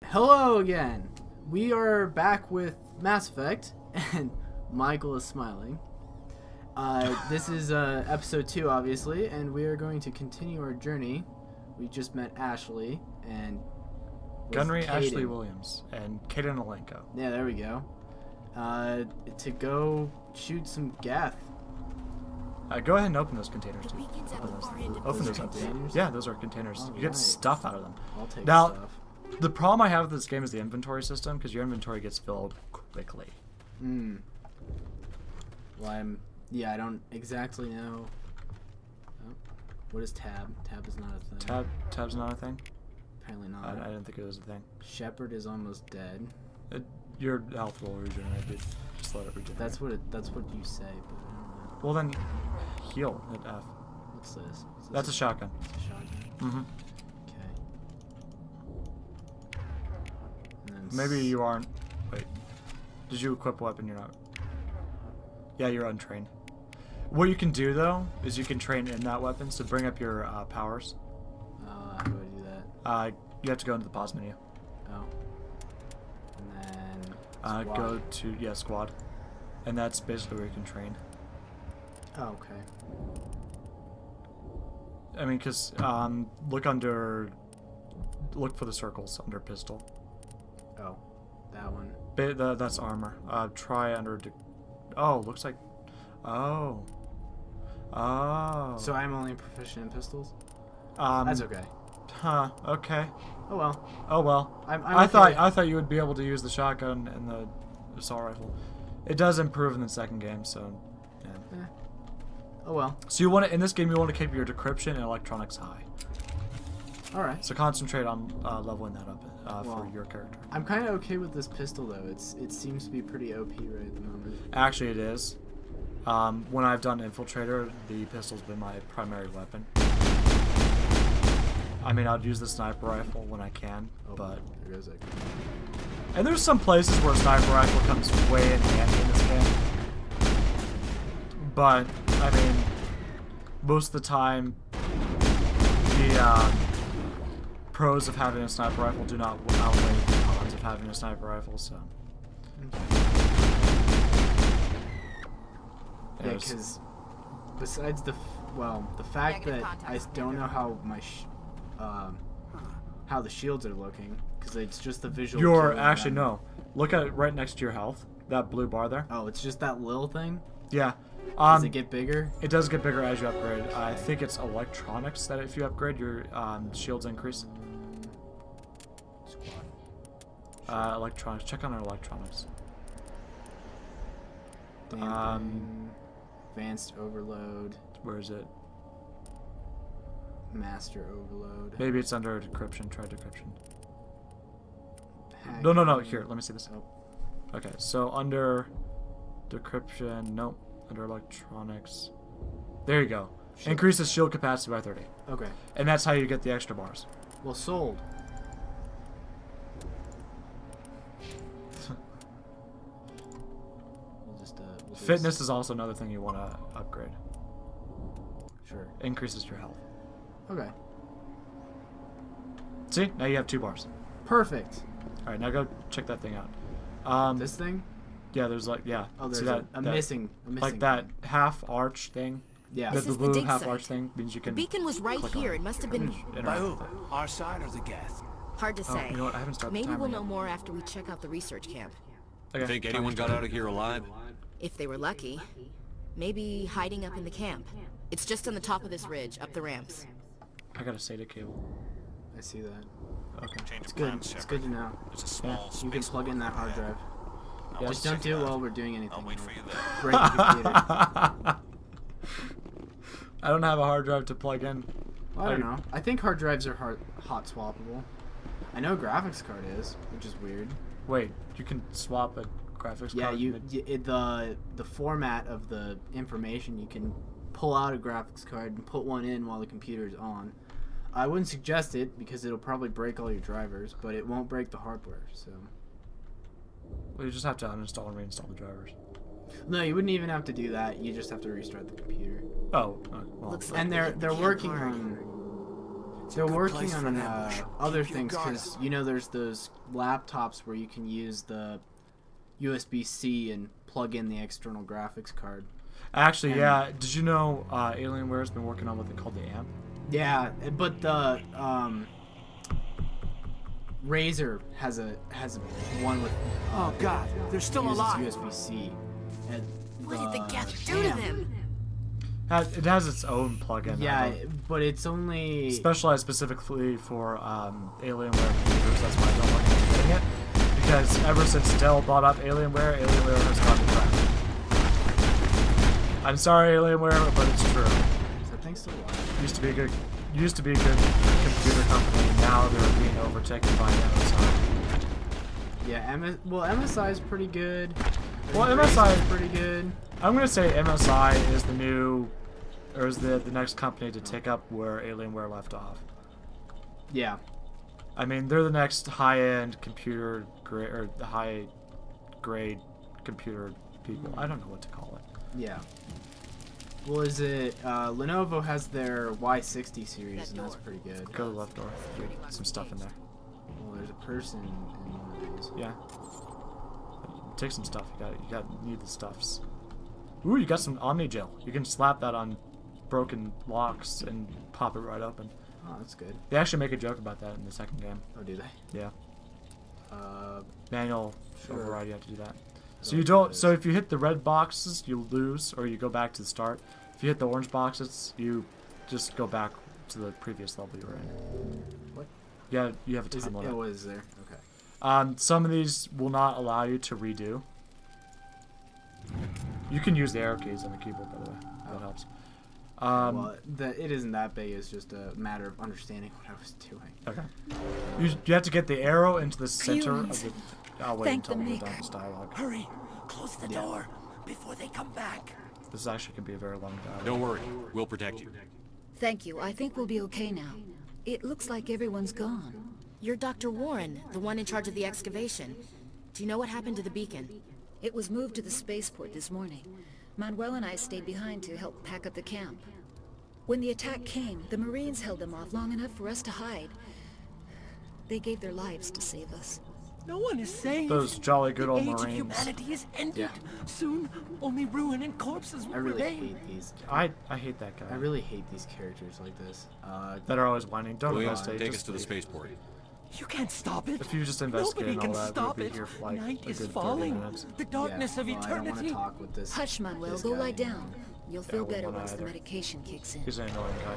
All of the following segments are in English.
Hello again. We are back with Mass Effect, and Michael is smiling. This is episode 2, obviously, and we are going to continue our journey. We just met Ashley and Gunry Ashley Caden. Williams and Kaden Alenko. Yeah, there we go. To go shoot some Geth. Go ahead and open those containers, too. Beacons at the far end of Open the those up. containers? Yeah, those are containers. You get Alright. stuff out of them. I'll take Now- stuff. The problem I have with this game is the inventory system, because your inventory gets filled quickly. Well, I don't exactly know. Oh, what is tab? Tab is not a thing. Tab's not a thing? Apparently I not. didn't think it was a thing. Shepard is almost dead. Your health will regenerate, dude. Just let it regenerate. That's what you say, but I don't know. Well, then, heal. Hit F. What's this? Is this That's a shotgun. It's a shotgun. Mm-hmm. Okay. And then Maybe you aren't... Wait. Did you equip a weapon? You're not... Yeah, you're untrained. What you can do, though, is you can train in that weapon, so bring up your powers. How do I do that? You have to go into the pause menu. Oh. And then squad. Go to, squad. And that's basically where you can train. Oh, okay. I mean, because, look for the circles under pistol. Oh, that one. That's armor. Try under, oh, looks like, oh. So I'm only proficient in pistols? Um, That's okay. Huh, okay. Oh well. Oh well. I'm I okay. thought you would be able to use the shotgun and the assault rifle. It does improve in the second game, so yeah. Oh well. So you want to, in this game, you want to keep your decryption and electronics high. All right. So concentrate on leveling that up Well, for your character. I'm kind of okay with this pistol though. It seems to be pretty OP right at the moment. Actually, it is. When I've done Infiltrator, the pistol's been my primary weapon. I mean, I'd use the sniper rifle when I can, Oh, but... there goes that. And there's some places where a sniper rifle comes way in handy in this game. But, I mean, most of the time, the pros of having a sniper rifle do not outweigh the cons of having a sniper rifle, so... Yeah, There's- because besides the fact Negative that I contact, don't know how how the shields are looking, because it's just the visual. You're cue actually and- no. Look at it right next to your health. That blue bar there. Oh, it's just that little thing. Yeah. Does it get bigger? It does get bigger as you upgrade. I think it's electronics that if you upgrade, your shields increase. Electronics. Check on our electronics. Damping, advanced overload, Where is it? master overload. Maybe it's under decryption. Try decryption. Hack- No. Here, let me see this. Oh. Okay, so under decryption. Nope. Under electronics. There you go. Shield Increases shield capacity by 30. Okay. And that's how you get the extra bars. Well, sold. We'll just we'll do Fitness is also another thing you want to upgrade. Sure. Increases your health. Okay. See? Now you have 2 bars. Perfect. Alright, now go check that thing out. This thing? Yeah, there's like, yeah. Oh, there's See that, a that- missing. like that half arch thing. Yeah. The This is the blue dig half site. arch thing means you The can. beacon was right click here. on It must have been interact By who? with it. Our side or the Geth? hard to Oh, say. you know what? I haven't started the Maybe timer we'll yet. know more after we check out the research camp. Okay. Think anyone got out of here alive? If they were lucky. Maybe hiding up in the camp. It's just on the top of this ridge, up the ramps. I got a SATA cable. I see that. Okay. It's good. It's good to know. It's a small You can space plug in that hard drive. Yeah. Just don't do it while we're doing anything. I'll wait for you there. Break the computer. I don't have a hard drive to plug in. I don't know. I think hard drives are hot swappable. I know a graphics card is, which is weird. Wait, you can swap a graphics Yeah, card? the format of the information, you can pull out a graphics card and put one in while the computer's on. I wouldn't suggest it because it'll probably break all your drivers, but it won't break the hardware. So Well, you just have to uninstall and reinstall the drivers. no, you wouldn't even have to do that. You just have to restart the computer. Oh, well. Looks like And we hit the they're camp working hard. on They're working on other things because you know there's those laptops where you can use the USB-C and plug in the external graphics card. Actually, yeah. Did you know Alienware's been working on what they call the AMP? Yeah, but the Razer has one with. Oh God, they're still alive. USB-C. And What did the gas do to them? It has its own plugin. Yeah, but it's only specialized specifically for Alienware computers. That's why I don't recommend getting it. Because ever since Dell bought up Alienware has gone to crap. I'm sorry, Alienware, but it's true. Is that thing still alive? Used to be a good computer company. Now they're being overtaken by MSI. Yeah, MSI is pretty good. Well, Razer MSI is pretty good. I'm gonna say MSI is the new, or is the next company to take up where Alienware left off. Yeah. I mean, they're the next high-end computer grade or the high-grade computer people. I don't know what to call it. Yeah. Well, is it Lenovo has their Y60 series, and that's pretty good. Go to the left door. Get some stuff in there. Well, there's a person in one of these. Yeah. Take some stuff. You need the stuffs. Ooh, you got some Omni gel. You can slap that on broken locks and pop it right open. Oh, that's good. They actually make a joke about that in the second game. Oh, do they? Yeah. Uh, Manual Sure. override. You have to do that. So you don't. So if you hit the red boxes, you lose, or you go back to the start. If you hit the orange boxes, you just go back to the previous level you were in. What? Yeah, you have a Is time it, limit. oh, is there? Okay. Some of these will not allow you to redo. You can use the arrow keys on the keyboard, by the way. That helps. Well, it isn't that big. It's just a matter of understanding what I was doing. Okay. You have to get the arrow into the center of the. I'll wait Thank until the we're done Maker. this dialogue. Hurry, close the door before they come back. This is actually gonna be a very long dialogue. Don't worry, we'll protect you. Thank you. I think we'll be okay now. It looks like everyone's gone. You're Dr. Warren, the one in charge of the excavation. Do you know what happened to the beacon? It was moved to the spaceport this morning. Manuel and I stayed behind to help pack up the camp. When the attack came, the Marines held them off long enough for us to hide. They gave their lives to save us. No one is safe. Those jolly good old the age of Marines. humanity is ended. Yeah. Soon, only ruin and corpses will I really remain. hate these. I hate that guy. I really hate these characters like this. That are always whining. Don't Williams, investigate. take us Just to the leave. spaceport. You can't stop it. If you just investigate Nobody and all can that, stop we'll be it. here for like Night a is good 30 falling. minutes. The darkness of I don't want to eternity. talk with this. Hush, Manuel. this Go guy lie anymore. down. You'll Yeah, feel we better won't once the either. medication kicks in. He's an annoying guy.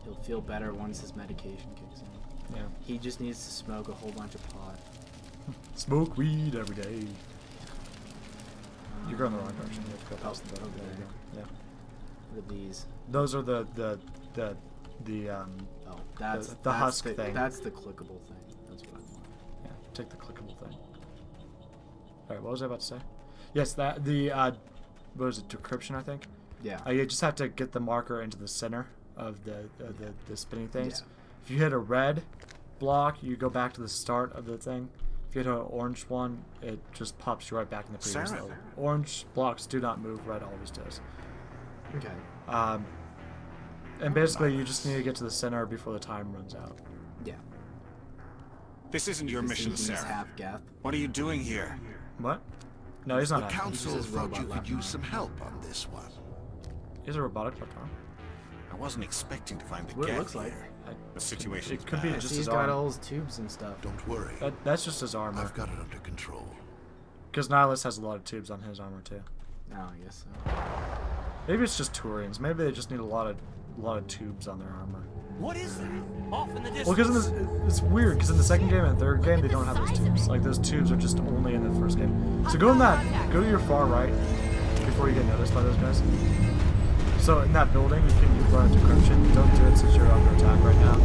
He'll feel better once his medication kicks in. Yeah. He just needs to smoke a whole bunch of pot. Smoke weed every day. You're going the wrong direction. You have to go past the building. okay. There you go. Yeah. What are these? Those are the Oh, that's the husk the, thing. That's the clickable thing. That's what I want. yeah. Take the clickable thing. All right. What was I about to say? Yes. That the what was it? Decryption, I think. Yeah. You just have to get the marker into the center of the spinning things. Yeah. If you hit a red block, you go back to the start of the thing. If you hit an orange one, it just pops you right back in the previous Sarah. level. Orange blocks do not move. Red always does. Okay. And basically, you just need to get to the center before the time runs out. Yeah. This isn't your mission, He's Sarah. half gaff. What are you doing here? What? No, he's not. The happy. council This is thought robot you could left use arm. some help on this one. He's a robotic left arm. I wasn't expecting to find the What it gap looks like. here. I- The situation It could be Yeah, just see, his he's got arm. all his tubes and stuff. Don't worry. That's just his armor. I've got it under control. Because Nihilus has a lot of tubes on his armor too. No, I guess so. Maybe it's just Turians. Maybe they just need a lot of tubes on their armor. What is that? Off in the distance. Well, because it's weird. Because in the second game and third game, they don't have those tubes. Like those tubes are just only in the first game. So go to your far right before you get noticed by those guys. So in that building, you can run decryption. Don't do it since you're under attack right now,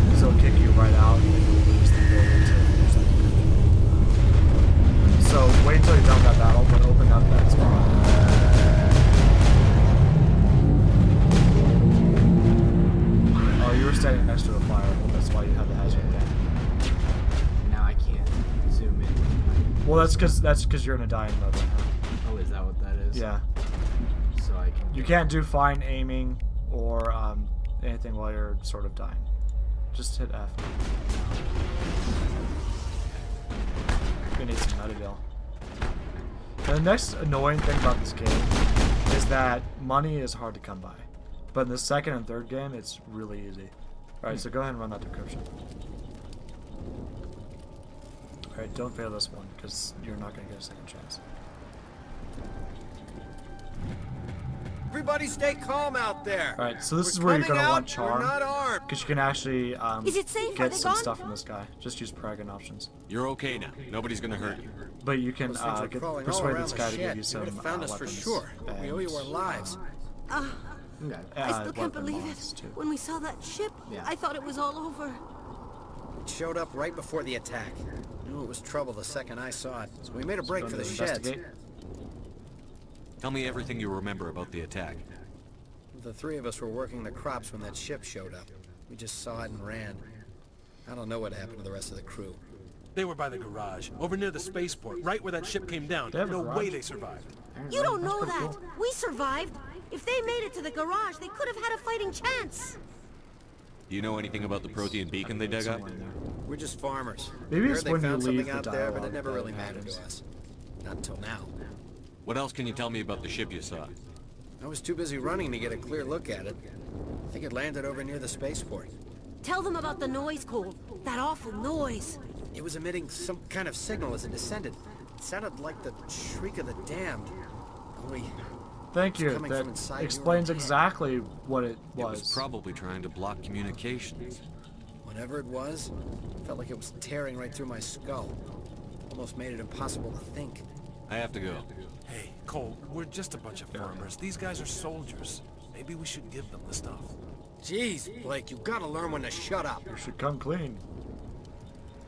because it'll kick you right out and you'll lose the ability to finish that decryption. So wait until you're done with that battle, but open up that spot. Oh, you were standing next to a firewall. That's why you had the hazard again. Now I can't zoom in. Well, that's because you're in a dying mode right now. Oh, is that what that is? Yeah. So I can. You can't do fine aiming or anything while you're sort of dying. Just hit F. We need some metadil. And the next annoying thing about this game is that money is hard to come by. But in the second and third game, it's really easy. Alright, so go ahead and run that decryption. Alright, don't fail this one, because you're not going to get a second chance. Everybody stay calm out there. Alright, so this We're is where you're coming going to out, want Charm. We're not armed. Because you can actually Is it safe? Are get they some gone? stuff from this guy. Just use Pragan options. You're okay now. Nobody's gonna hurt you. But you can Those things are crawling all persuade around this the guy to give shed. you some would have found us for weapons. sure. We owe you our lives. Okay. I still can't weapon believe mods, it. too. When we saw that ship, Yeah. I thought it was all over. It showed up right before the attack. Knew it was trouble the second I saw it, so we made a break Go for the to sheds. investigate. Tell me everything you remember about the attack. The three of us were working the crops when that ship showed up. We just saw it and ran. I don't know what happened to the rest of the crew. They were by the garage, over near the spaceport, right where that ship came down. They have a No garage? way they survived. You don't know pretty that. cool. We survived. If they made it to the garage, they could have had a fighting chance. Do you know anything about the protein beacon they dug up? Somewhere in there. We're just farmers. Maybe We it's heard they when you found leave something the out there, but dialogue it never that really it mattered to happens. us. Not until now. What else can you tell me about the ship you saw? I was too busy running to get a clear look at it. I think it landed over near the spaceport. Tell them about the noise, Cole. That awful noise. It was emitting some kind of signal as it descended. It sounded like the shriek of the damned. Only Thank you. coming That from inside your explains head. exactly what it It was. was probably trying to block communications. whatever it was, felt like it was tearing right through my skull. Almost made it impossible to think. I have to go. Hey, Cole, we're just a bunch of farmers. These guys are soldiers. Maybe we should give them the stuff. Jeez, Blake, you gotta learn when to shut up. You should come clean.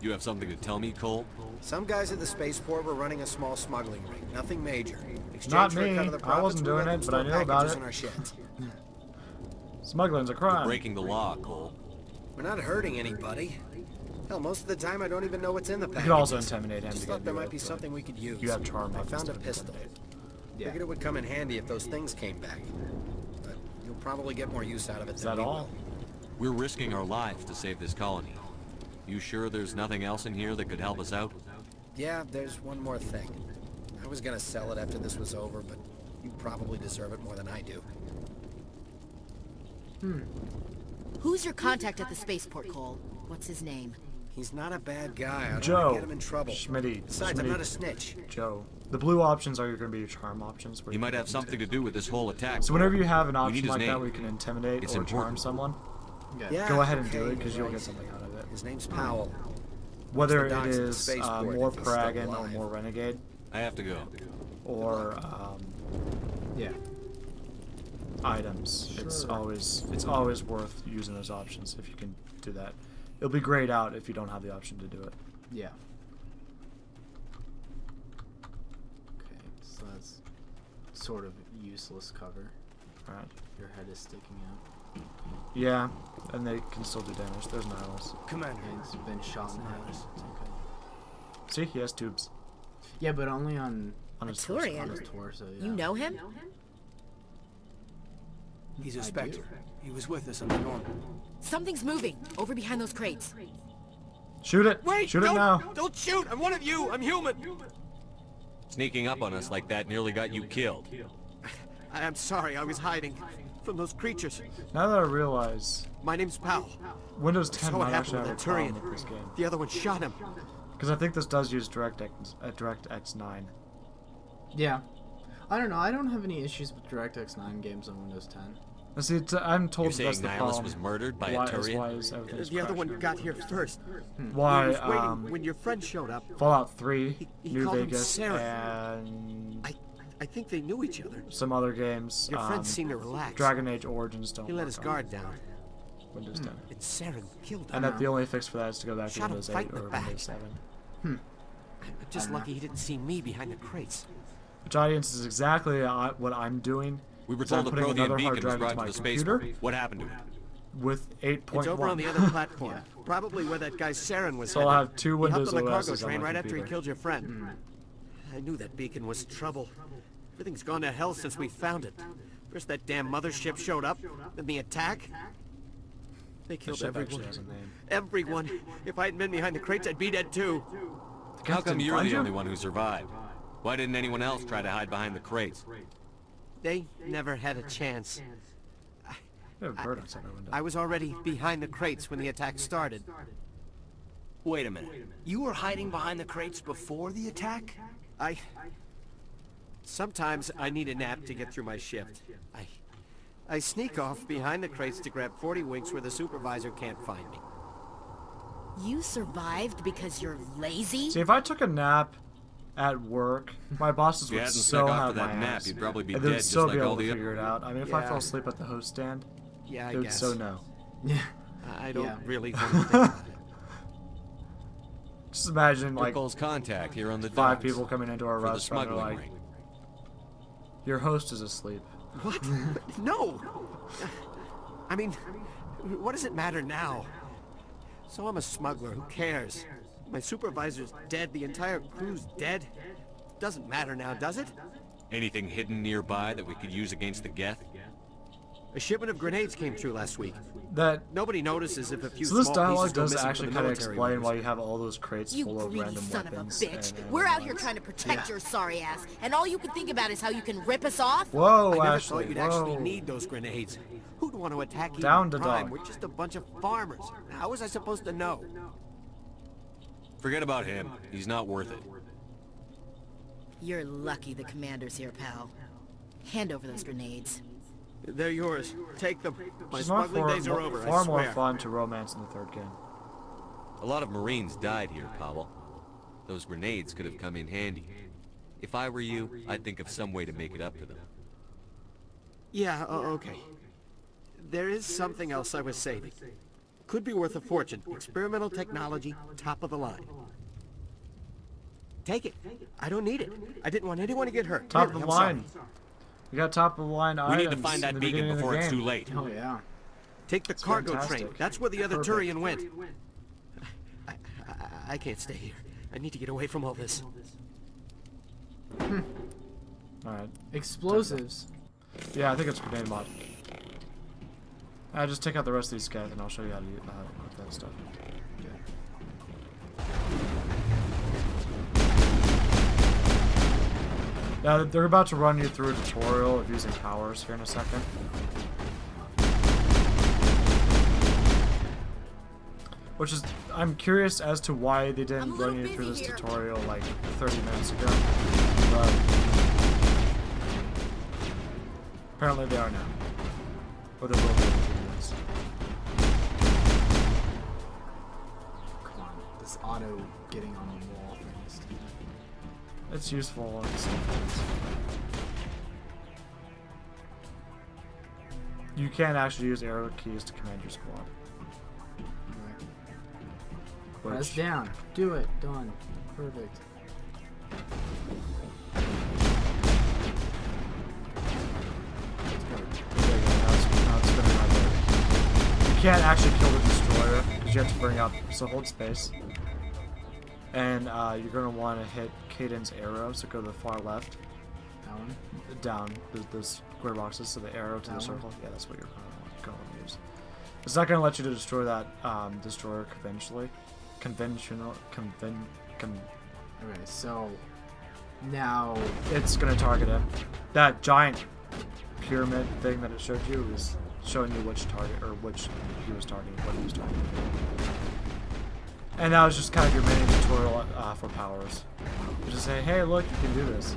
You have something to tell me, Cole? Some guys at the spaceport were running a small smuggling ring. Nothing major. In exchange Not for a me. cut of the I profits, wasn't we doing let them it, but I store knew about packages it. in our sheds. Smuggling's a crime. Breaking the law, Cole. We're not hurting anybody. Hell, most of the time I don't even know what's in the You packages. could also intimidate him Just to thought get there you might out, be but something we could use. You have charm I weapons found a to pistol. intimidate. Yeah. Figured it would come in handy if those things came back. But you'll probably get more use out of it Is than that we all? will. We're risking our lives to save this colony. You sure there's nothing else in here that could help us out? Yeah, there's one more thing. I was gonna sell it after this was over, but you probably deserve it more than I do. Who's your contact at the spaceport, Cole? What's his name? He's not a bad guy. I don't Joe. want to get him in trouble. Schmitty. Besides, I'm Schmitty. not a snitch. Joe. The blue options are going to be your charm options. where He you might can have something to do with this whole attack. So whenever you have an We need option his like that name. where you can intimidate It's or charm important. someone, Okay. Yeah, go ahead and do okay, it because you're you'll right. get something out of it. His name's Powell. Whether the it docks at the is spaceport more if he's still Pragan or alive. more Renegade I have to go. or Yeah. items, it's Sure. always worth using those options if you can do that. It'll be grayed out if you don't have the option to do it. Yeah. Okay, so that's sort of useless cover. Alright. Your head is sticking out. Yeah, and they can still do damage. There's Nihilus. Commander, And it's been shot in the head. It's okay. See, he has tubes Yeah, but only on on his Turian? on torso. his torso. Yeah. You know him? he's a I Spectre. do. He was with us on the Norman. Something's moving over behind those crates. Shoot it! Wait! Shoot it don't, now! Don't shoot! I'm one of you! I'm human! Sneaking up on us like that nearly got you killed. I'm sorry, I was hiding from those creatures. Now that I realize My name's Powell. Windows 10 So what might actually have happened a with problem the with this game. The other one shot him. Because I think this does use DirectX 9. Yeah. I don't know. I don't have any issues with DirectX 9 games on Windows 10. Now, see, I'm told You're that's saying the Nihilus problem. was murdered by why, a Turian? Why is everything's The other crashed. one got here first. Why, He was waiting when your friend showed up. Fallout 3, He New called him Vegas, Sarah. and I think they knew each other. some other games. Your friend seemed to relax. Dragon Age Origins don't He let work his on guard down. Windows 10. And Saren killed him. And that the only fix for that is to go back to Shot him Windows right 8 in the or back. Windows 7. I'm just lucky he didn't see me behind the crates. Which audience is exactly what I'm doing. We were is I'm told the putting Prothean another hard beacon was drive brought into to my the computer spaceport. What happened to it? with 8.1. It's over on the other platform. Probably where that guy Saren was So I'll headed. have two He hopped Windows on the cargo OSs on train my right after he computer. killed your friend. I knew that beacon was trouble. Everything's gone to hell since we found it. First that damn mothership showed up, then the attack. They The killed ship actually everyone. has a name. Everyone. If I hadn't been behind the crates, I'd be dead too. How come didn't you're find the you? only one who survived? Why didn't anyone else try to hide behind the crates? They never had a chance. We have a bird outside our window. I was already behind the crates when the attack started. Wait a minute. You were hiding behind the crates before the attack? Sometimes I need a nap to get through my shift. I sneak off behind the crates to grab 40 winks where the supervisor can't find me. You survived because you're lazy? See, if I took a nap at work, my bosses If you would hadn't so snuck off have for that my nap, ass. you'd probably be And dead they'd just still like be all able to the figure it out. I mean, if I Yeah. fell asleep at the host stand, Yeah, I they would guess. so know. Yeah. I don't Yeah. really want to think about it. Just imagine, like, Nichols contact here on the 5 docks people coming into our for the restaurant and smuggling like, ring. your host is asleep. What? No! I mean, what does it matter now? So I'm a smuggler, who cares? My supervisor's dead, the entire crew's dead. Doesn't matter now, does it? Anything hidden nearby that we could use against the Geth? A shipment of grenades came through last week. That Nobody notices if a few So this small dialogue pieces go does missing actually from the kind of military explain orders. why you have all those crates You full of greedy random son of a weapons. bitch. and We're out ammo. here trying to protect your sorry ass, and all you can think about is how you can rip us off? Whoa, I never Ashley, thought you'd whoa. actually need those grenades. Who'd want to attack Down Eden to Prime? dog. We're just a bunch of farmers. How was I supposed to know? Forget about him. He's not worth it. You're lucky the commander's here, pal. Hand over those grenades. They're yours. Take them. My She's not smuggling days are over, far I more swear. fun to romance in the third game. A lot of Marines died here, Powell. Those grenades could have come in handy. If I were you, I'd think of some way to make it up to them. Yeah, okay. There is something else I was saving. Could be worth a fortune. Experimental technology, top of the line. Take it. I don't need it. I didn't want anyone to get hurt. Top Really, of the I'm line. sorry. You got top of the line We items need to find in that the beacon beginning of the before it's game. too late. Oh yeah. Take the cargo fantastic. train. That's where the other Perfect. Turian went. I can't stay here. I need to get away from all this. Alright. Explosives. Yeah, I think it's grenade mod. Just take out the rest of these guys and I'll show you how to equip that stuff. Yeah, they're about to run you through a tutorial of using powers here in a second. Which is, I'm curious as to why they I'm a didn't little run you through this busy here. tutorial like 30 minutes ago. But apparently they are now. Or they will be in a few minutes. Come on. This auto getting on the wall thing is stupid. It's useful on some things. You can actually use arrow keys to command your squad. Press Which, down. Do it. Done. Perfect. there you go, now it's spinning right there. You can't actually kill the destroyer because you have to bring up, so hold space. And you're going to want to hit Caden's arrow, so go to the far left. Down. Down the square boxes, so the arrow to That the one? circle. Yeah, that's what you're going to use. It's not going to let you to destroy that destroyer conventionally. Okay, so now It's going to target him. That giant pyramid thing that it showed you is showing you which target, or which he was targeting, what he was targeting. And that was just kind of your mini tutorial for powers. You just say, hey, look, you can do this.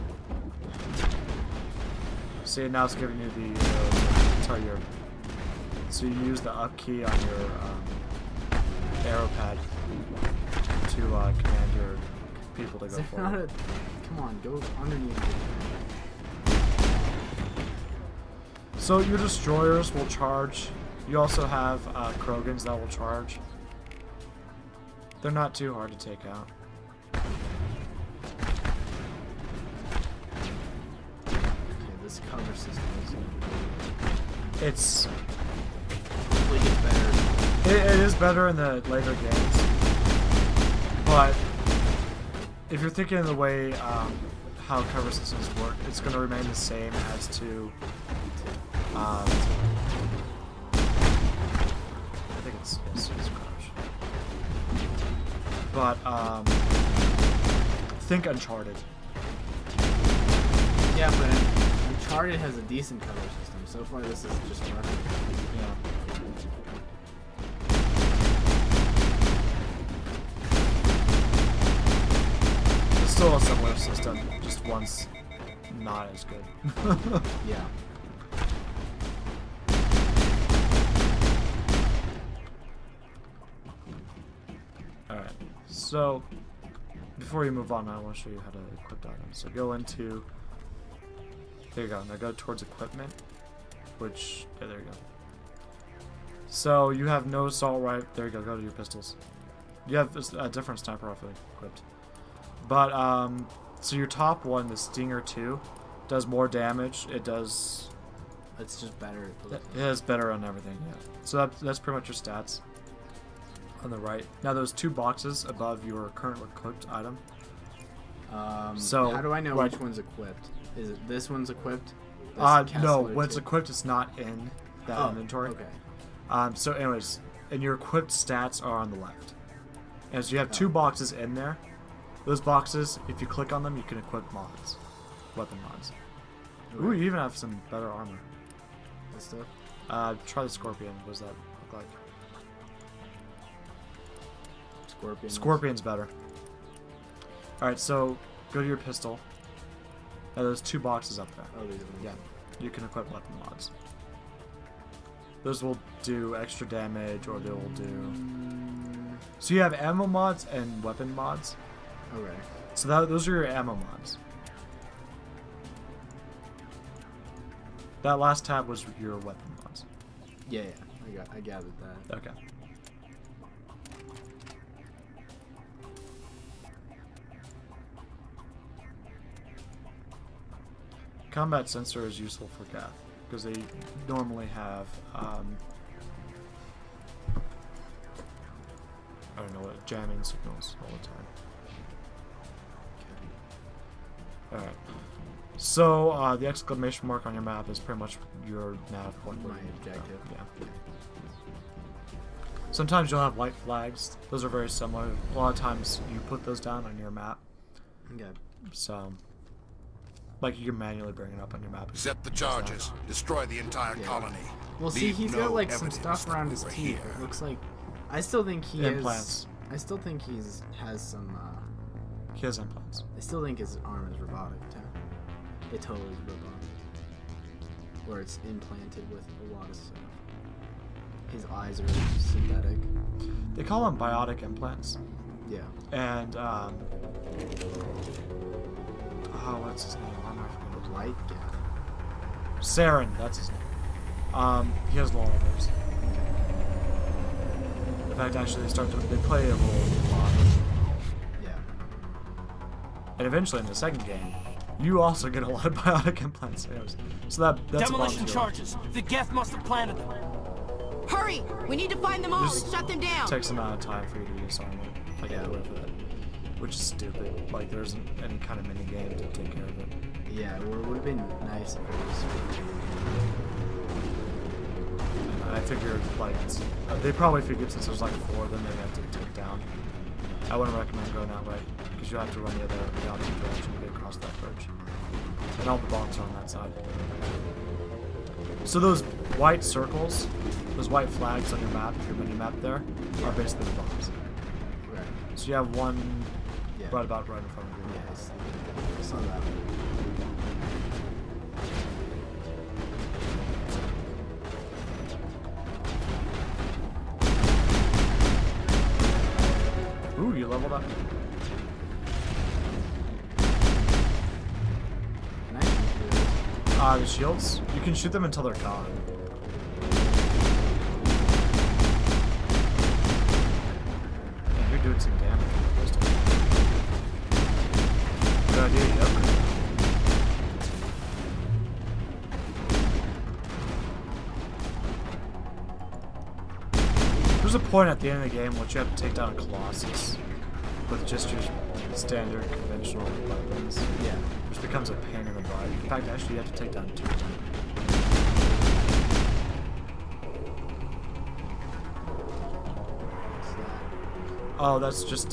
See, now it's giving you the tell your. So you use the up key on your arrow pad to command your people to is go there not forward. a? Come on, go underneath. So your destroyers will charge. You also have Krogans that will charge. They're not too hard to take out. Okay, this cover system is. It's Hopefully gets better. it is better in the later games, but if you're thinking of the way how cover systems work, it's going to remain the same as to I think but think Uncharted. Yeah, but Uncharted has a decent color system. So far, this is just garbage. Yeah. It's still a similar system, just one's not as good. Yeah. Alright, so before you move on, I want to show you how to equip items. So go into, there you go, now go towards equipment, which, yeah, there you go. So you have no assault rifle, there you go, go to your pistols. You have a different sniper rifle equipped. But, so your top one, the Stinger 2, does more damage. It does... It's just better. It is better on everything, yeah. So that's pretty much your stats on the right. Now those two boxes above your current equipped item. So how do I know right, which one's equipped? Is it this one's equipped? No, when it's equipped, it's not in that inventory. Okay. So anyways, and your equipped stats are on the left. And so you have two boxes in there. Those boxes, if you click on them, you can equip mods. Weapon mods. Ooh, you even have some better armor. This stuff? Try the Scorpion. What does that look like? Scorpion. Scorpion's better. Alright, so go to your pistol. Now there's two boxes up there. Oh, these ones. Yeah. You can equip weapon mods. Those will do extra damage, or they will do... So you have ammo mods and weapon mods. Okay. So those are your ammo mods. That last tab was your weapon mods. Yeah, I gathered that. Okay. Combat sensor is useful for Gath because they normally have I don't know what, jamming signals all the time. Alright. So the exclamation mark on your map is pretty much your nav point. My objective. Yeah. Sometimes you'll have white flags. Those are very similar. A lot of times you put those down on your map. Okay. So, like, you can manually bring it up on your map. Set the charges. Destroy the entire colony. Well, see, Leave he's no got like some evidence stuff around that his we were teeth. here. It looks like. I still think he Implants. I still think has some. He has implants. I still think his arm is robotic too. It totally is robotic. Or it's implanted with a lot of stuff. His eyes are synthetic. They call them biotic implants. Yeah. And oh, what's his name? I'm not forgetting. Light gap. Saren, that's his name. He has long those. In fact, actually, they play a role a lot. Yeah. And eventually, in the second game, you also get a lot of biotic implants. Anyways, so that's Demolition a charges. The Geth must have planted them. Hurry! We need to find them all Just and shut them down! takes some amount of time for you to disarm it. Like, yeah, for that. Which is stupid. Like, there isn't any kind of mini game to take care of it. Yeah, it would have been nice if it was. And I figured, like, they probably figured since there's like 4 of them, they have to take down. I wouldn't recommend going that way, because you have to run the opposite direction to get across that bridge. And all the bombs are on that side. So those white circles, those white flags on your map, your mini map there, are basically the bombs. Right. So you have one Yeah. right in front of you. Yeah, I saw that. Ooh, you leveled up. Can I shoot through The shields, you can shoot them until they're gone. Yeah, you're doing some damage with the pistol. Good idea, yep. There's a point at the end of the game which you have to take down a Colossus with just your standard conventional weapons. Yeah. Which becomes a pain in the butt. In fact, actually, you have to take down 2. Oh, that's just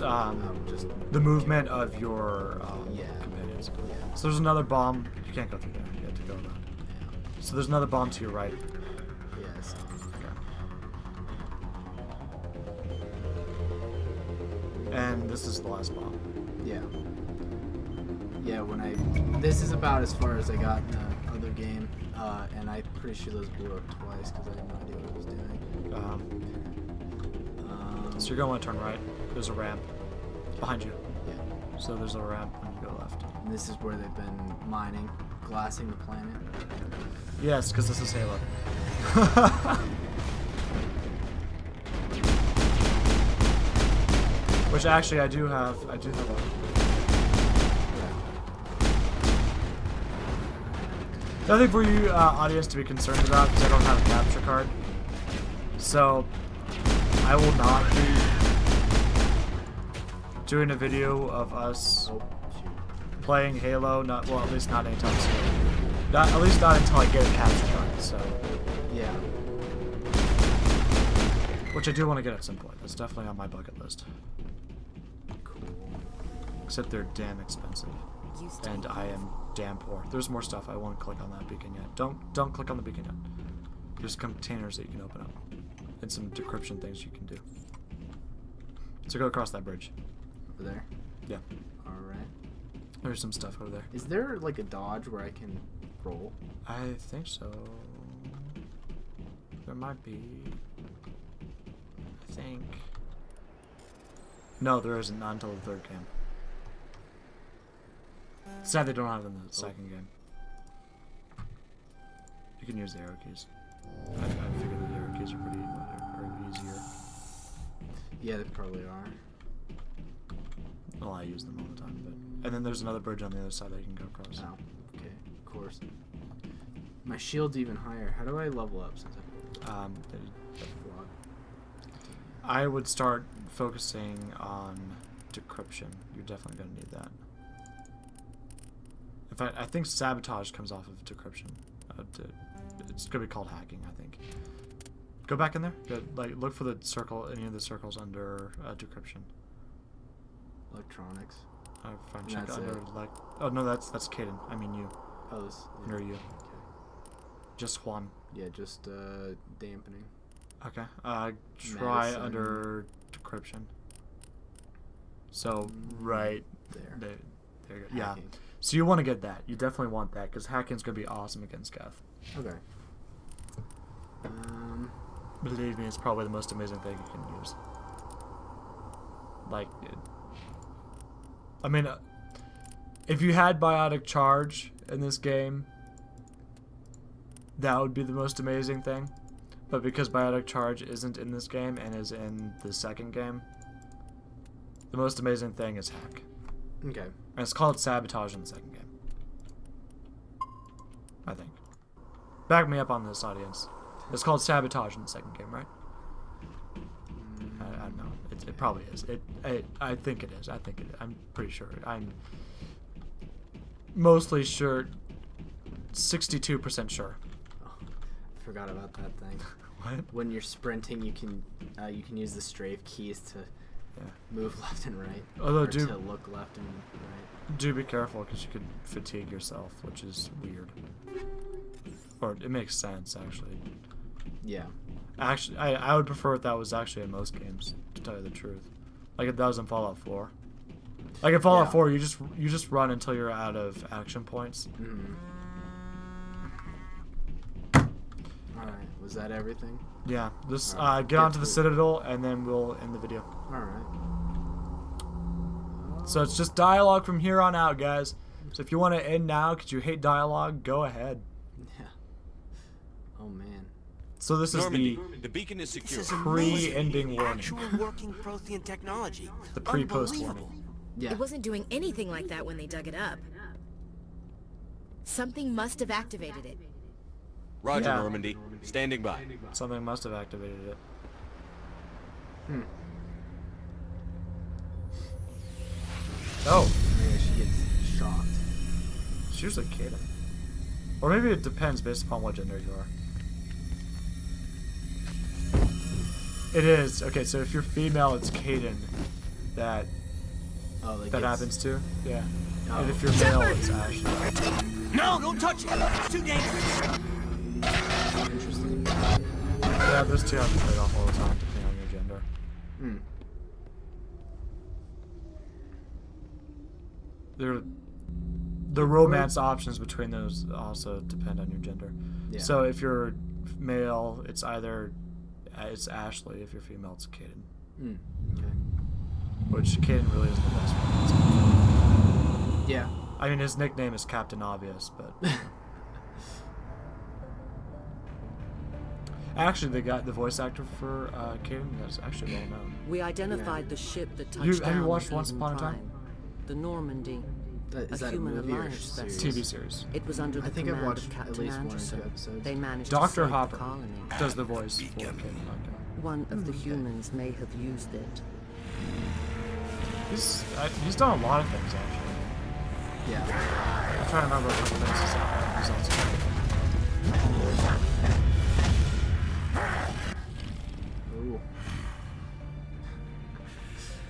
just the movement of your Yeah. companions. yeah. So there's another bomb. You can't go through there. You have to go around. So there's another bomb to your right. Yes. Okay. And this is the last bomb. Yeah. Yeah. This is about as far as I got in the other game, and I'm pretty sure those blew up twice because I had no idea what I was doing. So you're going to want to turn right. There's a ramp behind you. Yeah. So there's a ramp when you go left. And this is where they've been mining, glassing the planet. Yes, because this is Halo. Which actually I do have a... Nothing for you audience to be concerned about because I don't have a capture card. So I will not be doing a video of us playing Halo. Well, at least not anytime soon. At least not until I get a capture card. So Yeah. which I do want to get at some point. That's definitely on my bucket list. Cool. Except they're damn expensive. Used to And be. I am damn poor. There's more stuff. I won't click on that beacon yet. Don't click on the beacon yet. There's containers that you can open up. And some decryption things you can do. So go across that bridge. Over there. Yeah. All right. There's some stuff over there. Is there like a dodge where I can roll? I think so. There might be. I think. No, there isn't. Not until the third game. Sad they don't have it in the second game. You can use the arrow keys. I figured the arrow keys are pretty are easier. Yeah, they probably are. Well, I use them all the time, but and then there's another bridge on the other side that you can go across. Oh, okay, of course. My shield's even higher. How do I level up since I would start focusing on decryption. You're definitely going to need that. In fact, I think sabotage comes off of decryption. It's going to be called hacking, I think. Go back in there. Look for the circle, any of the circles under decryption. Electronics. If I'm And checking that's under it. like. Oh no, that's Kaden. I mean you. Oh, this. Under you. Okay. Just Juan. Yeah, just dampening. Okay. Try Medicine. under decryption. So right There. there you go. Yeah. Hacking. So you want to get that. You definitely want that because hacking's gonna be awesome against Geth. Okay. Believe me, it's probably the most amazing thing you can use. Like, I mean, if you had biotic charge in this game, that would be the most amazing thing. But because biotic charge isn't in this game and is in the second game, the most amazing thing is hack. Okay. And it's called sabotage in the second game. I think. Back me up on this, audience. It's called sabotage in the second game, right? I don't know. It probably is. I think it is. I think it is. I'm pretty sure. I'm mostly sure. 62% sure. Oh, I forgot about that thing. What? When you're sprinting, you can use the strafe keys to move left and right. Although or to look left and right. Do be careful because you could fatigue yourself, which is weird. Or it makes sense actually. Yeah. Actually, I would prefer if that was actually in most games, to tell you the truth. Like if that was in Fallout 4. Like in Fallout 4, you just run until you're out of action points. Mm-hmm. All right. Was that everything? Yeah. Just Alright, get onto the Citadel, and then we'll end the video. All right. So it's just dialogue from here on out, guys. So if you want to end now because you hate dialogue, go ahead. Yeah. Oh man. So this is Normandy, the beacon is secure. This is pre-ending amazing. warning. Actual working Prothean technology. The pre-post Unbelievable. warning. Yeah. It wasn't doing anything like that when they dug it up. Something must have activated it. Roger, Yeah. Normandy. Standing by. Something must have activated it. Oh, Maybe she gets shocked. it's usually Kaden. Or maybe it depends based upon what gender you are. It is. Okay, so if you're female, it's Kaden that Oh, like that it's- happens to. Yeah. Oh. And if you're male, it's Ashley. No, don't touch it! It's too dangerous! Interesting. Yeah, those two have to trade off all the time, depending on your gender. Hmm. The romance options between those also depend on your gender. Yeah. So if you're male, it's either it's Ashley. If you're female, it's Kaden. Hmm. Okay. Which Kaden really isn't the best one. Yeah. I mean, his nickname is Captain Obvious, but actually, the voice actor for Kaden is actually well known. We identified the ship that touched You- down have you watched with Once Eden Upon a Time? Prime. The Normandy. Is a that a human movie or alliance series? vessel. TV series. It was under the I think I've command watched of at Captain least 1 or 2 Anderson. episodes. They managed Dr. to save Hopper the colony. does the voice for Kaden. Okay. One of the humans may have used it. He's done a lot of things actually. Yeah. I'm trying to remember what things he's also done. Ooh.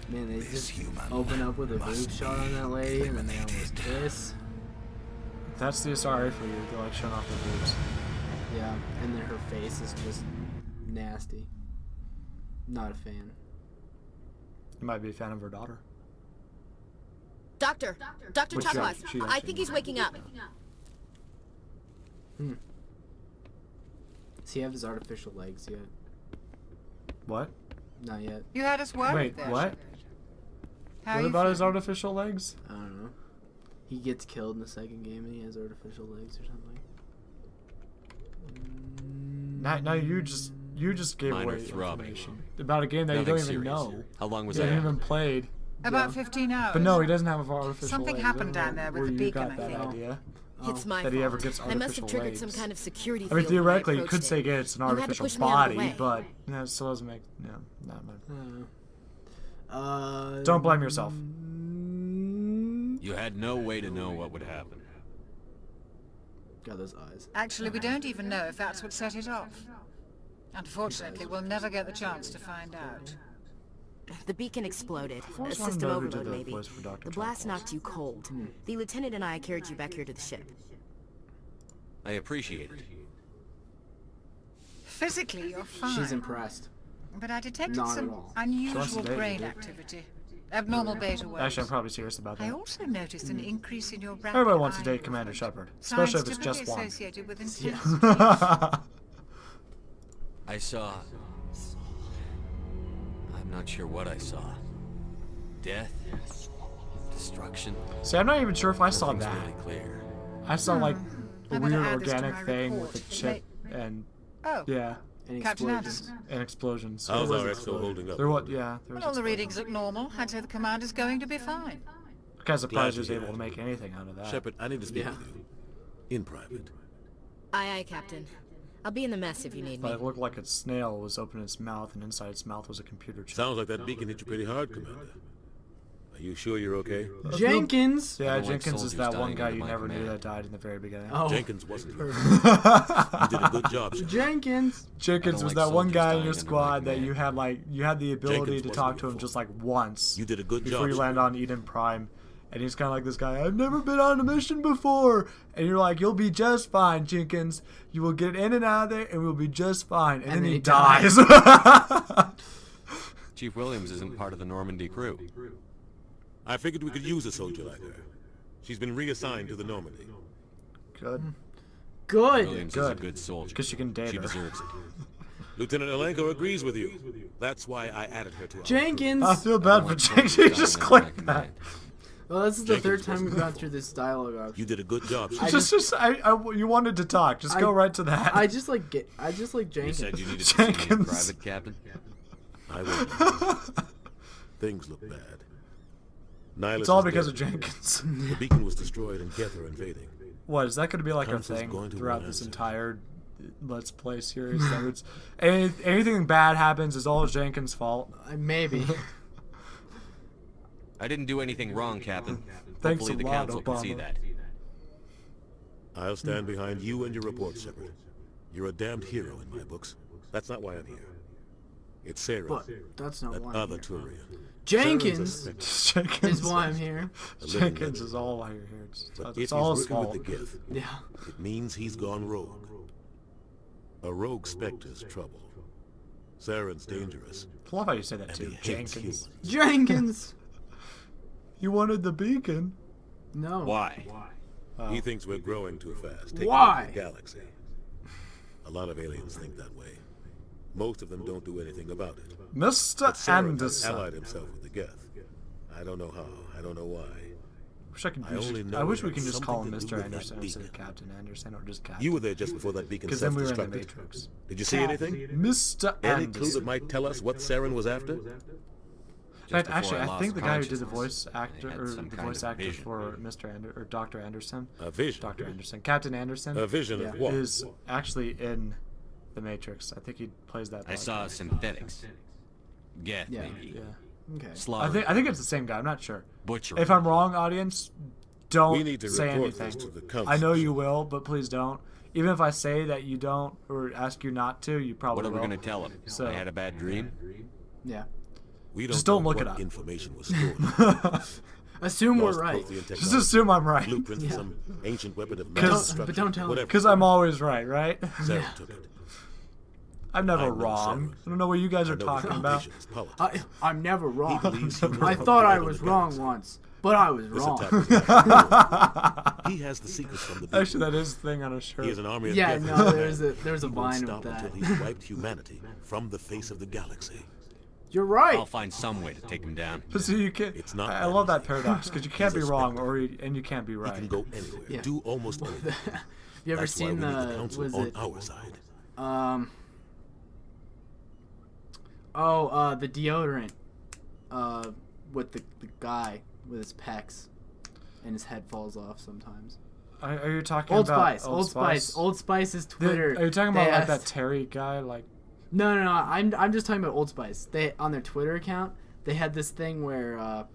Man, they just open up with a boob shot on that lady and then they almost kiss. That's the SRA for you. They like showing off their boobs. Yeah, and then her face is just nasty. Not a fan. You might be a fan of her daughter. Dr. Which Chakwas, she I think he's waking up. Hmm. Does he have his artificial legs yet? What? Not yet. You had us worried Wait, there. what? How What you about his feeling? artificial legs? I don't know. He gets killed in the second game and he has artificial legs or something. Now you just gave Mine are away throbbing. information about a game that you Nothing don't even serious. know. How long was you haven't that? even played. About 15 hours. But no, he doesn't have artificial Something legs. happened I don't down know there with where the you beacon, got I that think. idea. It's my That he ever fault. gets I must have artificial triggered legs. some kind of security I field mean, when theoretically, you approached could it. say it's an You had to artificial push me out of the body, way. but that still doesn't make not much. Uh, Don't blame yourself. You had no way to know what would happen. Got those eyes. Actually, we don't even know if that's what set it off. Unfortunately, we'll never get the chance to find out. The beacon exploded. A always wanted to system know who did overload, the maybe. voice for Dr. The blast Chakwas. knocked you cold. The lieutenant and I carried you back here to the ship. I appreciate it. Physically, you're fine. She's impressed. But I detected Not at some all. unusual date, brain dude. activity. Abnormal beta waves. Actually, I'm probably serious about I that. also noticed an increase in your rapid Everybody wants to eye date Commander movement. Shepard, Signs especially if it's just typically one. associated with intense Yeah. I saw... I'm not sure what I saw. Death? Destruction? See, I'm not even sure if I saw Nothing's that. really clear. I saw like a I better weird add this to organic my thing report. with a chip and Oh, yeah, And Captain explosions. Anderson. and explosions. How's There our was exo holding up? There was yeah, there well, all was. the readings look normal. I'd say the commander's going to be fine. Kind of surprised he was Glad to able hear to it. make anything out of that. Shepard, I need to speak Yeah. with you. In private. Aye, aye, Captain. I'll be in the mess if you need But me. it looked like a snail was opening its mouth, and inside its mouth was a computer chip. Sounds like that beacon hit you pretty hard, Commander. Are you sure you're okay? Jenkins! Yeah, I don't like Jenkins is soldiers that one dying guy under you my never knew command. that died in the very beginning. Oh, Jenkins wasn't. You perfect. did a good job, Shepard. Jenkins! Jenkins I was don't like that one soldiers guy in dying your under my squad that command. you had the ability Jenkins to wasn't talk to your him just fault. like once. You did a good before job, you land Shepard. on Eden Prime, and he's kind of like this guy. I've never been on a mission before, and you're like, you'll be just fine, Jenkins. You will get in and out of there, and we'll be just fine. And then he dies. Chief Williams isn't part of the Normandy crew. I figured we could use a soldier like her. She's been reassigned to the Normandy. Good, Good! Williams is a good soldier. because you can date She her. deserves it. Lieutenant Alenko agrees with you. That's why I added her to our Jenkins! I feel I bad don't for like Jenkins. soldiers He just dying under my clicked that. command. Well, this is the Jenkins third time wasn't we've gone through this dialogue option. You did a good job, I Shepard. you wanted to talk. Just go right to that. I just like You Jenkins. said you needed to see me in Jenkins. private, Captain? I will. Things look bad. Nihilus It's all is because of dead. Jenkins. The beacon was destroyed and Geth are invading. What, is that going to be like a Council's thing going to throughout want this answers. entire Let's Play series? That it's, anything bad happens is all Jenkins' fault. Maybe. I didn't do anything wrong, Captain. Thanks Hopefully a the lot, council can see Obama. that. I'll stand behind you and your report, Shepard. You're a damned hero in my books. That's not why I'm here. It's Saren. But that's not that why I'm other here. Turian. Jenkins Jenkins is why I'm here. Jenkins is all why you're here. But It's if all he's his working fault. with the Gith, Yeah. it means he's gone rogue. A rogue Spectre's trouble. Saren's dangerous. I love how you say that and too. he hates Jenkins. humans. Jenkins. You wanted the beacon. No. Why? He thinks we're growing too fast. taking Why? over the galaxy. A lot of aliens think that way. Most of them don't do anything about it. Mr. But Saren has Anderson. allied himself with the Geth. I don't know how. I don't know why. I wish we can just something call him to do Mr. with that Anderson instead of beacon. Captain Anderson, or just Captain. You were there just before that beacon Because then we were in the self-destructed. Matrix. Did you see anything? Mr. Any Anderson. clue that might tell us what Saren was after? In fact, actually, I think the guy who did the voice actor, had or some the kind voice of actor vision. for or Dr. Anderson. A vision. Dr. Anderson. Captain Anderson. A vision of what? Is actually in the Matrix. I think he plays that. I part. saw synthetics. Geth, Yeah. maybe. Yeah. Okay. Slaughter. I think it's the same guy. I'm not sure. Butcher. If I'm wrong, audience, don't We need to say report anything. this to the council. I know you will, but please don't. Even if I say that you don't or ask you not to, you probably What are we will. gonna tell him? So- I had a bad dream? Yeah. We Just know don't look what it up. information was stored. Assume we're Lost right. Prothean Just technology, assume I'm right. Blueprints for Yeah. some ancient weapon of But mass don't- destruction. but don't tell him. Whatever. Because I'm always right, right? Saren took it. I'm never I know wrong. Saren. I don't know what you guys are I know his talking about. motivation is politics. I'm never wrong. believes humans I are thought I controlling was the wrong galaxy. once, but I was This wrong. attack was not He has the secrets from the beacon. Actually, that is the thing on a shirt. He has an army of Yeah, Geth no, in his there's command. a- there's a He won't vine stop with that. until he's wiped humanity from the face of the galaxy. You're right. I'll find some way to take him down. But see, you can't. It's not I love that paradox because you can't be He's a wrong Spectre. and you can't be He right. can go anywhere, Yeah. do almost anything. You ever That's why seen we need the the council was on it our side. the deodorant with the guy with his pecs and his head falls off sometimes. Are you talking Old about Spice, Old Spice, Old Spice's The- Twitter. Are you talking they about like that asked- Terry guy? Like, No. I'm just talking about Old Spice. They on their Twitter account they had this thing where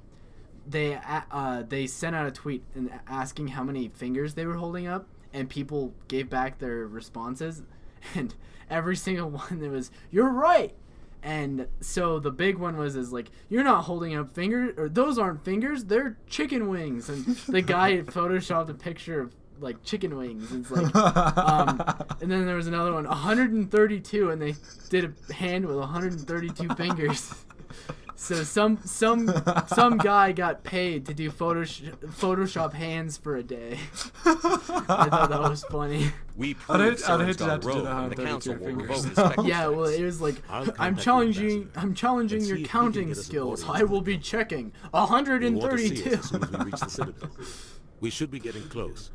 they sent out a tweet and asking how many fingers they were holding up, and people gave back their responses, and every single one there was "You're right." And so the big one was like, "You're not holding up fingers, or those aren't fingers, they're chicken wings." And the guy photoshopped a picture of like chicken wings. It's like, and then there was another one, 132, and they did a hand with 132 fingers. So some guy got paid to do Photoshop hands for a day. I thought that was funny. We I'd proved hate to Saren's have gone to do rogue, the and the 132 council will fingers. revoke his Spectre Yeah, well, status. it was like, I'll I'm contact the challenging ambassador and see if your he can counting get us skills. aboard I will be checking. You'll want to see 132. us as soon as we reach the Citadel. We should be getting close.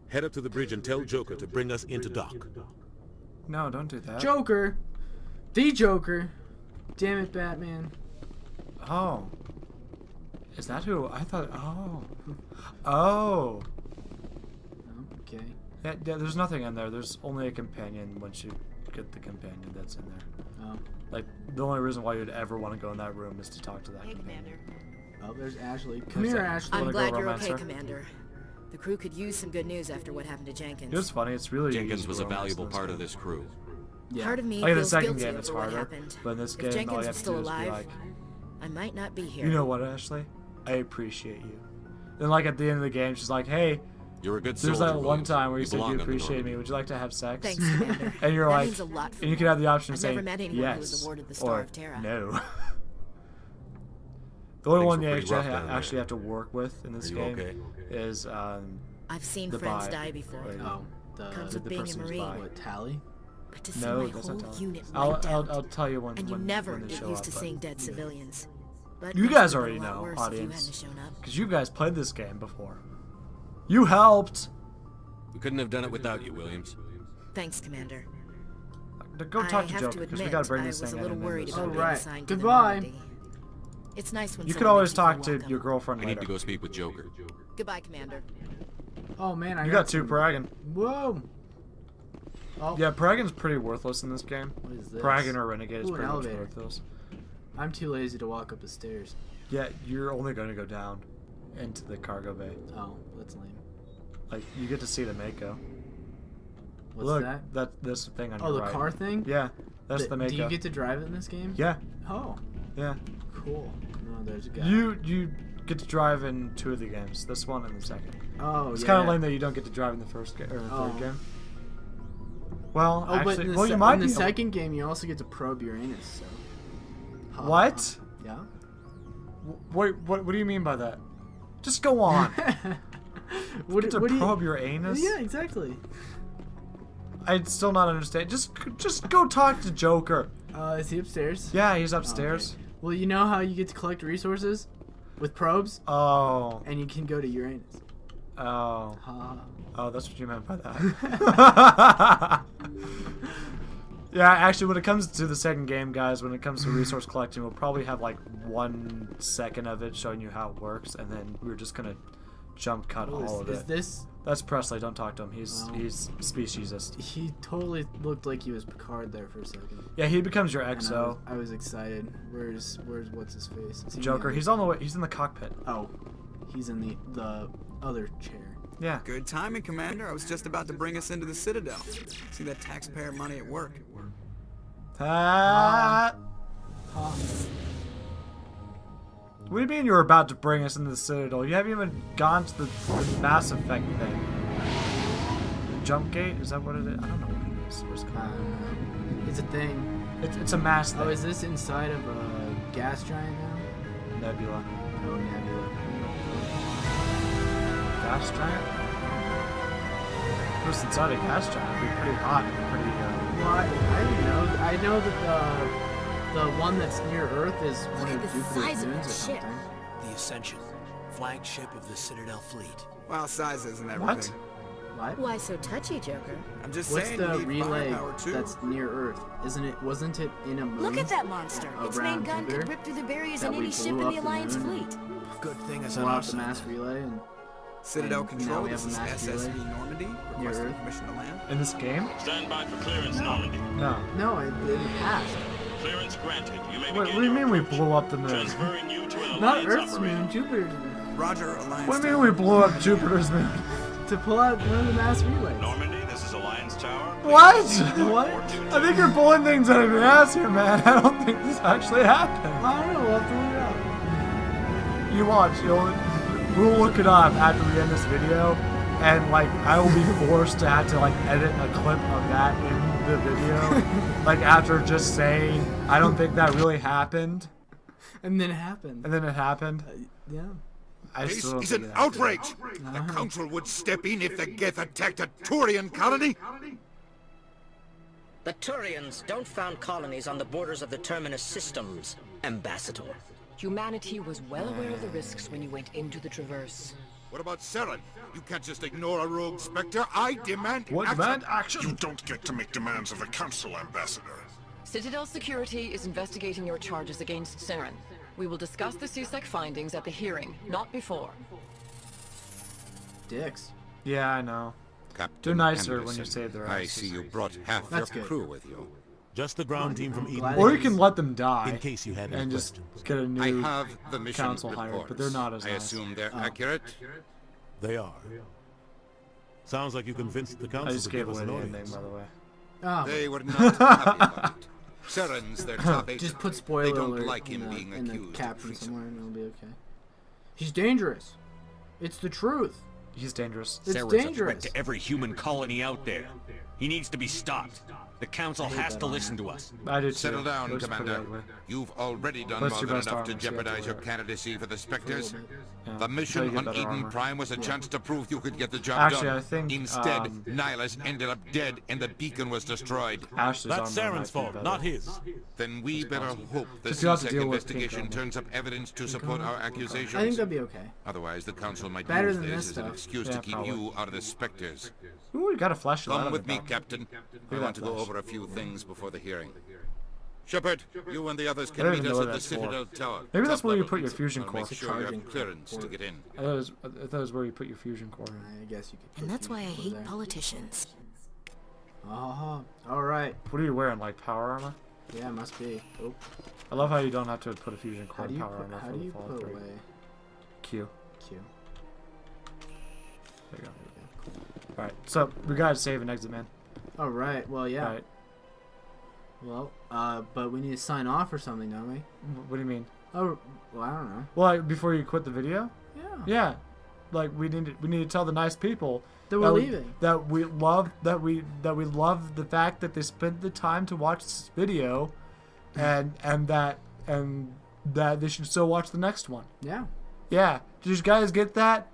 Head up to the bridge and tell Joker to bring us into dock. no, don't do that. Joker, the Joker. Damn it, Batman. Oh, is that who I thought? Oh. Okay. Yeah, there's nothing in there. There's only a companion once you get the companion that's in there. Oh. Like, the only reason why you'd ever want to go in that room is to talk to that Hey, companion. Commander. Oh, there's Ashley. Come Who's here, that? Ashley. Wanna I'm go glad you're romance okay, her? Commander. The crew could use some good news after what happened to Jenkins. You know what's funny? It's really Jenkins easy was to a romance valuable in this part game. of this crew. Yeah. Part of me Like in the feels second guilty game, it's over what harder, happened. but in this If game, all Jenkins you was have to still do is be alive, like, I might not be here. you know what, Ashley? I appreciate you. Then, like, at the end of the game, she's like, hey, You're a good there's soldier, that one Williams. time where you You said belong you on the appreciate me. Normandy. Would you like to have sex? Thanks, Commander. And you're That like, means a lot for and you me. can have the option I've of saying never met anyone yes who was awarded the Star or of Terra. no. The only Things one were you pretty rough down actually there. have to work with in this Are you game okay? is I've seen the friends bi. die before. Like, Oh, Comes the with being a person who's Marine. bi. what, Tally? But to see No, my that's whole not Tally. unit I'll wiped out, I'll tell you when and you when, never when they get show used up. to but- seeing dead civilians. But You things guys would've been already a lot know, worse audience, if you hadn't shown up. because you guys played this game before. You helped. We couldn't have done it without you, Williams. Thanks, Commander. Go talk to I have Joker to because we admit, gotta bring I this was thing a little in. worried about being Alright, assigned to the goodbye. Normandy. It's nice when You could someone always makes you talk feel to welcome. your girlfriend I need later. to go speak with Joker. Goodbye, Commander. Oh man, I You got two some- Pragan. Whoa. Oh, Yeah, Pragan's pretty worthless in this game. what is this? Pragan or Renegade is Ooh, an pretty much elevator. worthless. I'm too lazy to walk up the stairs. Yeah, you're only going to go down into the cargo bay. Oh, that's lame. Like, you get to see the Mako. What's Look, that? that's the thing on Oh, your the right. car thing? Yeah, that's the makeup. Do you get to drive it in this game? Yeah. Oh. Yeah. Cool. No, there's a guy. You get to drive in 2 of the games. This one and the second. Oh, it's yeah. kind of lame that you don't get to drive in the first game or the third game. Well, oh, actually, but in the, well, you might in the be second game, you also get to probe Uranus. So. What? Yeah. What do you mean by that? Just go on. What get to probe your anus? Yeah, exactly. I'd still not understand. Just go talk to Joker. Is he upstairs? Yeah, he's upstairs. Oh, okay. Well, you know how you get to collect resources with probes? Oh. And you can go to Uranus. Oh. Oh, that's what you meant by that. Yeah, actually, when it comes to the second game, guys, when it comes to resource collecting, we'll probably have like 1 second of it showing you how it works, and then we're just gonna jump cut all of it. Is this? That's Presley. Don't talk to him. He's speciesist. He totally looked like he was Picard there for a second. Yeah, he becomes your XO. I was excited. Where's what's his face? Joker. He's on the way. He's in the cockpit. Oh, he's in the other chair. Yeah. Good timing, Commander. I was just about to bring us into the Citadel. See that taxpayer money at work. What do you mean you were about to bring us into the Citadel? You haven't even gone to the Mass Effect thing. Jump gate? Is that what it is? I don't know what it is. Where's it called? It's a thing. It's a mass thing. Oh, is this inside of a gas giant now? Nebula. Oh, Nebula. Gas giant? If it was inside a gas giant, it'd be pretty hot and pretty. Well, I don't know. I know that the one that's near Earth is one of Jupiter's moons or something. The Ascension, flagship of the Citadel fleet. Well, size isn't everything. What? Why so touchy, Joker? I'm just What's saying. the you need relay firepower too. that's near Earth? Wasn't it in a moon? Look at that monster. Its main around gun Jupiter could rip through the barriers that in we any ship blew in up the the Alliance moon? fleet. Good thing is Blow out the mass relay and Citadel and Control, now we this have is a mass SSV relay Normandy, near requesting Earth. permission to land. In this game? Stand by for clearance, Normandy. No. No, in the past. Clearance granted. You may What begin do you your mean we approach. blew up the moon? Transferring you to an Not Alliance Earth's operator. moon, Jupiter's moon. Roger, Alliance. What do you mean we blew up Jupiter's moon? To pull out one of the mass relays. Normandy, this is Alliance Tower. What? What? I think you're pulling things out of your ass here, man. I don't think this actually happened. I don't know. We'll have to look it up. You watch. We'll look it up after we end this video, and like I will be forced to have to like edit a clip of that in the video, like after just saying I don't think that really happened, And then it happened. and then it happened. Yeah. I This still don't is think an it happened. outrage! The Council would step in if the Geth attacked a Turian colony? The Turians don't found colonies on the borders of the Terminus systems, Ambassador. Humanity was well aware of the risks when you went into the Traverse. What about Saren? You can't just ignore a rogue Spectre. I demand What action. demand action? You don't get to make demands of the Council, Ambassador. Citadel Security is investigating your charges against Saren. We will discuss the CSEC findings at the hearing, not before. Dicks. Yeah, I know. Captain They're nicer Anderson, when you save their I asses. see you brought half That's your good. crew with you. Just the ground team from Eden. Or you can let them die. In case you had any and just questions. get a I new have the mission council reports. hired, but they're not as I nice. assume they're Oh. accurate. They are. Sounds like you convinced the I council just to gave give us away an the audience. ending, by the way. Oh, They were not happy about it. Saren's their top agent. just put spoiler They don't alert like in him the, being in the accused of caption treason. somewhere, and it'll be okay. He's dangerous. It's the truth. He's dangerous. It's Saren's dangerous. a threat to every human colony out there. He needs to be stopped. The Council has to listen to us. I do too. Settle down, Looks pretty Commander. ugly. You've already done That's more your than best enough armor, to so you have to jeopardize your wear it. candidacy for the Spectres. Yeah, The until mission you get on better Eden armor. Prime was a chance to prove you could get the job Actually, done. I think, Instead, Nihilus ended up dead and the beacon was destroyed. Ashley's That's armor might Saren's be fault, better. not his. Then we better hope the Just you have to CSEC deal with pink investigation armor. turns up evidence to support our accusations. I think that'd be okay. Otherwise, the Council might Better use than this this as an stuff. excuse Yeah, to keep probably. you out of the Spectres. Ooh, we got a flashlight. Come on with the me, top. Captain. I at want that to go flash. over a few things before the hearing. Shepard, you and the others I can don't meet even us know at what the that's for. Citadel Tower. Maybe that's Top where you level. put your fusion I'll core. make sure you have clearance to get in. I thought it was where you put your fusion core in. I guess you could. And that's why I hate there. politicians. Oh, all right. What are you wearing, like power armor? Yeah, it must be. Oh, I love how you don't have to put a fusion core how do in you power put? armor How for do the you Fallout put 3. away? Q. Q. There you go. Alright, so we gotta save and exit, man. Oh, right. Well, yeah. Right. Well, but we need to sign off or something, don't we? What do you mean? Oh, well, I don't know. Well, like, before you quit the video? Yeah. Yeah. Like we need to tell the nice people that we're leaving. That we love the fact that they spent the time to watch this video, and that they should still watch the next one. Yeah. Yeah. Did you guys get that?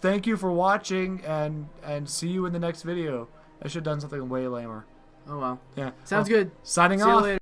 Thank you for watching, and see you in the next video. I should have done something way lamer. Oh well. Yeah. Sounds good. Signing See you off. later.